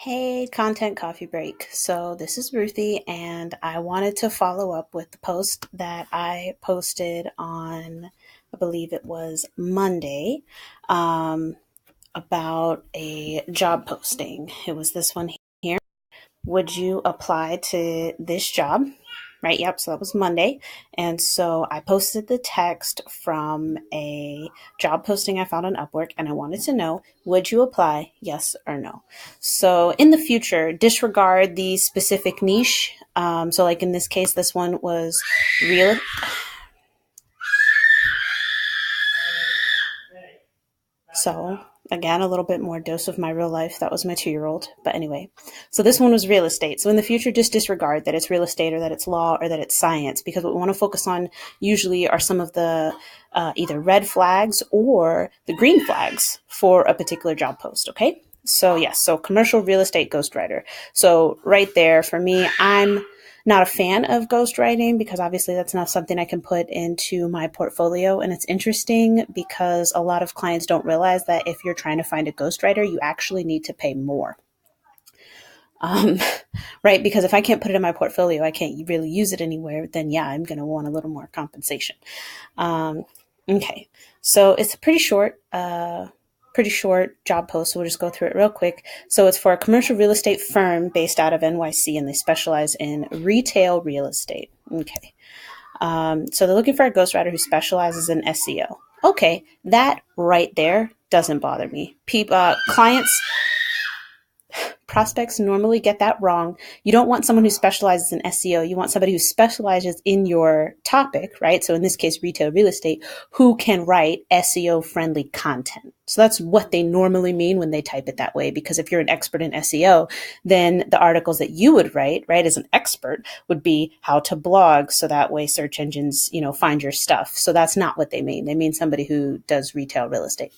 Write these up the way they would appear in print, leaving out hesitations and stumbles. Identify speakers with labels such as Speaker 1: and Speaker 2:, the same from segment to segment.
Speaker 1: Hey, content coffee break. So, this is Ruthie, and I wanted to follow up with the post that I posted on, I believe it was Monday, um, about a job posting. It was this one here. Would you apply to this job? Right, yep, so that was Monday. And so I posted the text from a job posting I found on Upwork, and I wanted to know, would you apply, yes or no? So in the future, disregard the specific niche. So like in this case, this one was real. So again, a little bit more dose of my real life. That was my 2-year-old. But anyway, so this one was real estate. So in the future, just disregard that it's real estate or that it's law or that it's science, because what we want to focus on usually are some of the either red flags or the green flags for a particular job post. Okay. So yes, so commercial real estate ghostwriter. So right there for me, I'm not a fan of ghostwriting because obviously that's not something I can put into my portfolio. And it's interesting because a lot of clients don't realize that if you're trying to find a ghostwriter, you actually need to pay more. Um, right? Because if I can't put it in my portfolio, I can't really use it anywhere, then yeah, I'm going to want a little more compensation. Um, okay. So it's pretty short job post. So we'll just go through it real quick. So it's for a commercial real estate firm based out of NYC, and they specialize in retail real estate. Okay. So they're looking for a ghostwriter who specializes in SEO. Okay. That right there doesn't bother me. Clients, prospects normally get that wrong. You don't want someone who specializes in SEO. You want somebody who specializes in your topic, right? So in this case, retail real estate, who can write SEO friendly content. So that's what they normally mean when they type it that way. Because if you're an expert in SEO, then the articles that you would write, right, as an expert would be how to blog. So that way search engines, find your stuff. So that's not what they mean. They mean somebody who does retail real estate.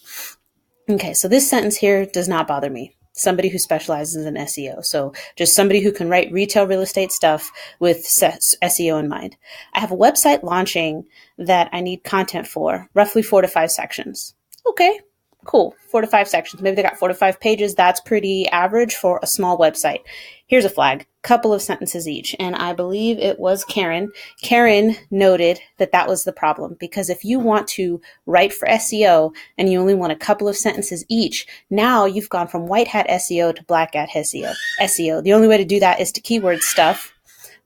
Speaker 1: Okay, so this sentence here does not bother me. Somebody who specializes in SEO. So just somebody who can write retail real estate stuff with SEO in mind. I have a website launching that I need content for, roughly 4 to 5 sections. Okay, cool. 4 to 5 sections. Maybe they got 4 to 5 pages. That's pretty average for a small website. Here's a flag, couple of sentences each. And I believe it was Karen. Karen noted that that was the problem, because if you want to write for SEO and you only want a couple of sentences each, now you've gone from white hat SEO to black hat SEO. The only way to do that is to keyword stuff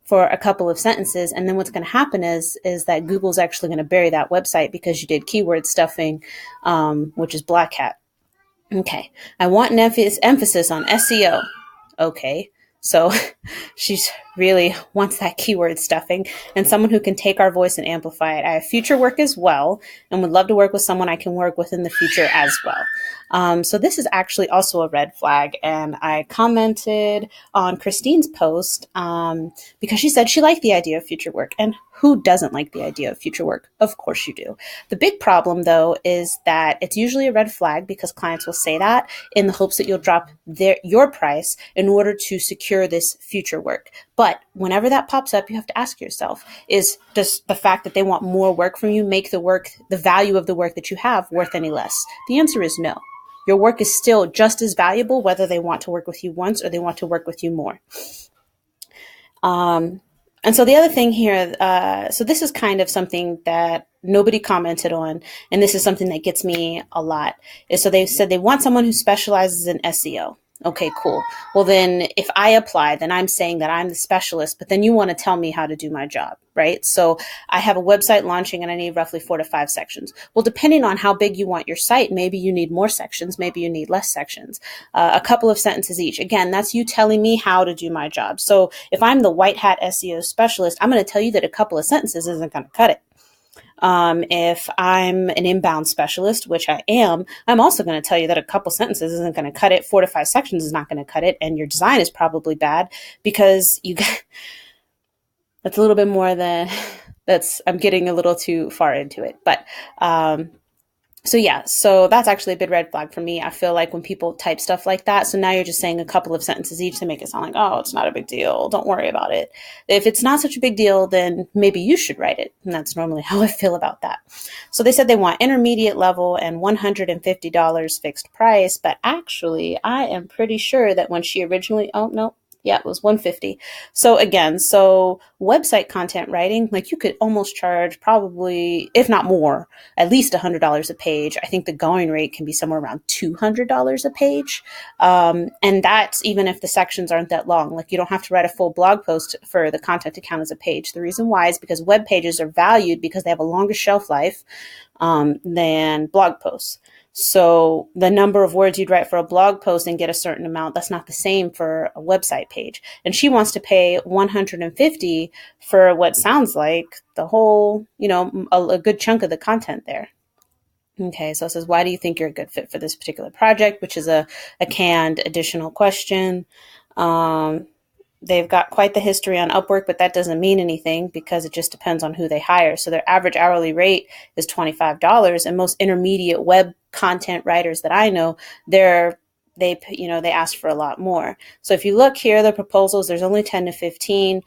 Speaker 1: for a couple of sentences. And then what's going to happen is that Google's actually going to bury that website because you did keyword stuffing, which is black hat. Okay. I want an emphasis on SEO. Okay. So she really wants that keyword stuffing and someone who can take our voice and amplify it. I have future work as well and would love to work with someone I can work with in the future as well. So this is actually also a red flag. And I commented on Christine's post because she said she liked the idea of future work. And who doesn't like the idea of future work? Of course you do. The big problem, though, is that it's usually a red flag because clients will say that in the hopes that you'll drop your price in order to secure this future work. But whenever that pops up, you have to ask yourself, does the fact that they want more work from you make the value of the work that you have worth any less? The answer is no. Your work is still just as valuable whether they want to work with you once or they want to work with you more. And so the other thing here, so this is kind of something that nobody commented on, and this is something that gets me a lot, is so they said they want someone who specializes in SEO. Okay, cool. Well, then if I apply, then I'm saying that I'm the specialist, but then you want to tell me how to do my job, right? So I have a website launching and I need roughly 4 to 5 sections. Well, depending on how big you want your site, maybe you need more sections, maybe you need less sections, a couple of sentences each. Again, that's you telling me how to do my job. So if I'm the white hat SEO specialist, I'm going to tell you that a couple of sentences isn't going to cut it. If I'm an inbound specialist, which I am, I'm also going to tell you that a couple sentences isn't going to cut it. 4 to 5 sections is not going to cut it. And your design is probably bad because that's a little bit more than I'm getting a little too far into it. But, So yeah, so that's actually a big red flag for me. I feel like when people type stuff like that, so now you're just saying a couple of sentences each to make it sound like, oh, it's not a big deal. Don't worry about it. If it's not such a big deal, then maybe you should write it. And that's normally how I feel about that. So they said they want intermediate level and $150 fixed price, but actually I am pretty sure that when she originally, oh no, yeah, it was 150. So again, so website content writing, like you could almost charge probably, if not more, at least $100 a page. I think the going rate can be somewhere around $200 a page. And that's even if the sections aren't that long. Like you don't have to write a full blog post for the content to count as a page. The reason why is because web pages are valued because they have a longer shelf life than blog posts. So the number of words you'd write for a blog post and get a certain amount, that's not the same for a website page. And she wants to pay 150 for what sounds like the whole, a good chunk of the content there. Okay, so it says, why do you think you're a good fit for this particular project? Which is a canned additional question. Um, They've got quite the history on Upwork, but that doesn't mean anything because it just depends on who they hire. So their average hourly rate is $25, and most intermediate web content writers that I know, they ask for a lot more. So if you look here, the proposals, there's only 10 to 15.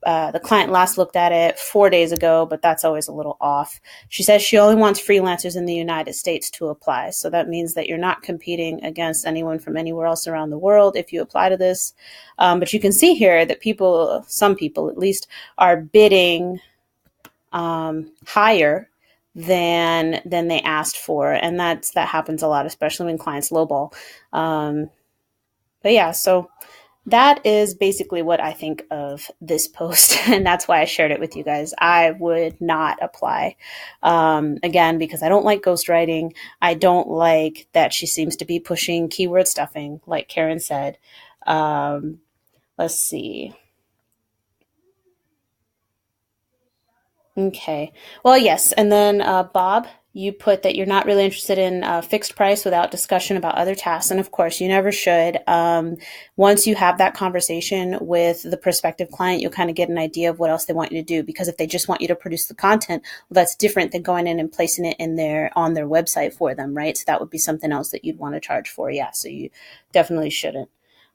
Speaker 1: The client last looked at it 4 days ago, but that's always a little off. She says she only wants freelancers in the United States to apply. So that means that you're not competing against anyone from anywhere else around the world if you apply to this. But you can see here that some people at least, are bidding higher than they asked for, and that happens a lot, especially when clients lowball. But yeah, so that is basically what I think of this post, and that's why I shared it with you guys. I would not apply, again, because I don't like ghostwriting. I don't like that she seems to be pushing keyword stuffing, like Karen said. Let's see. Okay. Well, yes. And then, Bob, you put that you're not really interested in fixed price without discussion about other tasks. And of course, you never should. Once you have that conversation with the prospective client, you'll kind of get an idea of what else they want you to do. Because if they just want you to produce the content, well, that's different than going in and placing it on their website for them, right? So that would be something else that you'd want to charge for. Yeah. So you definitely shouldn't.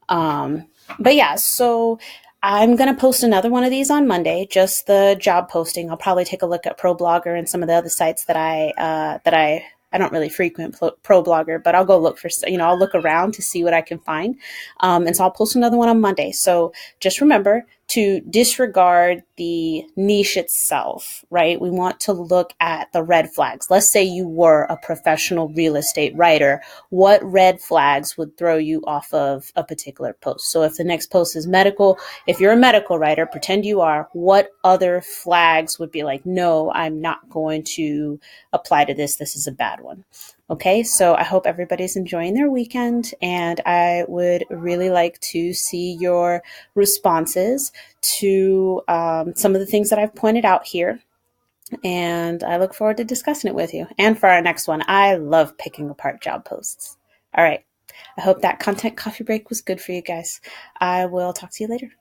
Speaker 1: But yeah, so I'm going to post another one of these on Monday, just the job posting. I'll probably take a look at ProBlogger and some of the other sites that I don't really frequent ProBlogger, but I'll go look for, I'll look around to see what I can find. And so I'll post another one on Monday. So just remember to disregard the niche itself, right? We want to look at the red flags. Let's say you were a professional real estate writer. What red flags would throw you off of a particular post? So if the next post is medical, if you're a medical writer, pretend you are, what other flags would be like, no, I'm not going to apply to this. This is a bad one. Okay, so I hope everybody's enjoying their weekend, and I would really like to see your responses to some of the things that I've pointed out here. And I look forward to discussing it with you. And for our next one, I love picking apart job posts. All right, I hope that content coffee break was good for you guys. I will talk to you later.